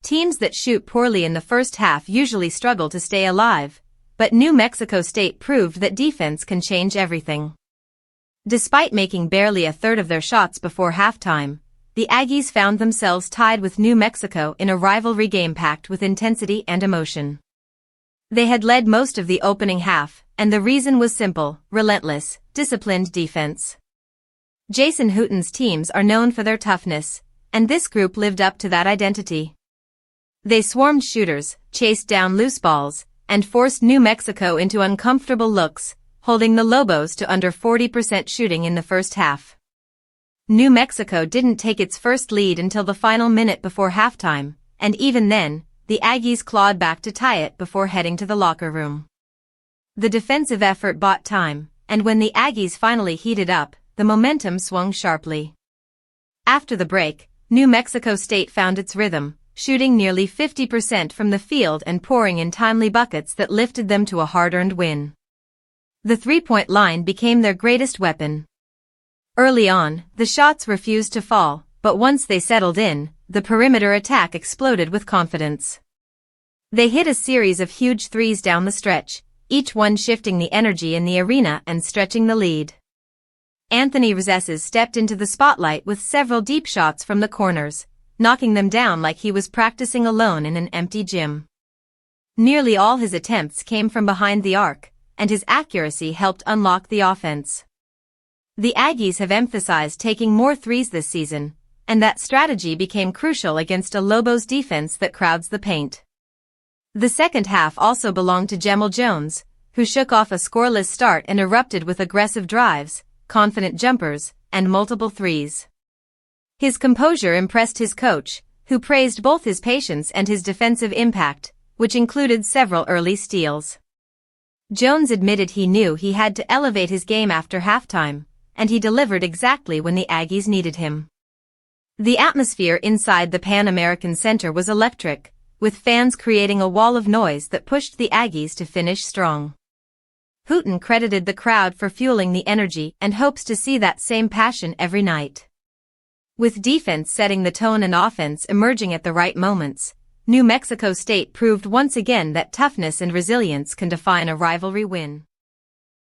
Teams that shoot poorly in the first half usually struggle to stay alive, but New Mexico State proved that defense can change everything. Despite making barely a third of their shots before halftime, the Aggies found themselves tied with New Mexico in a rivalry game packed with intensity and emotion. They had led most of the opening half, and the reason was simple: relentless, disciplined defense. Jason Hooten's teams are known for their toughness, and this group lived up to that identity. They swarmed shooters, chased down loose balls, and forced New Mexico into uncomfortable looks, holding the Lobos to under 40% shooting in the first half. New Mexico didn't take its first lead until the final minute before halftime, and even then, the Aggies clawed back to tie it before heading to the locker room. The defensive effort bought time, and when the Aggies finally heated up, the momentum swung sharply. After the break, New Mexico State found its rhythm, shooting nearly 50% from the field and pouring in timely buckets that lifted them to a hard-earned win. The three-point line became their greatest weapon. Early on, the shots refused to fall, but once they settled in, the perimeter attack exploded with confidence. They hit a series of huge threes down the stretch, each one shifting the energy in the arena and stretching the lead. Anthony Wrzeszcz stepped into the spotlight with several deep shots from the corners, knocking them down like he was practicing alone in an empty gym. Nearly all his attempts came from behind the arc, and his accuracy helped unlock the offense. The Aggies have emphasized taking more threes this season, and that strategy became crucial against a Lobos defense that crowds the paint. The second half also belonged to Jamel Jones, who shook off a scoreless start and erupted with aggressive drives, confident jumpers, and multiple threes. His composure impressed his coach, who praised both his patience and his defensive impact, which included several early steals. Jones admitted he knew he had to elevate his game after halftime, and he delivered exactly when the Aggies needed him. The atmosphere inside the Pan American Center was electric, with fans creating a wall of noise that pushed the Aggies to finish strong. Hooten credited the crowd for fueling the energy and hopes to see that same passion every night. With defense setting the tone and offense emerging at the right moments, New Mexico State proved once again that toughness and resilience can define a rivalry win.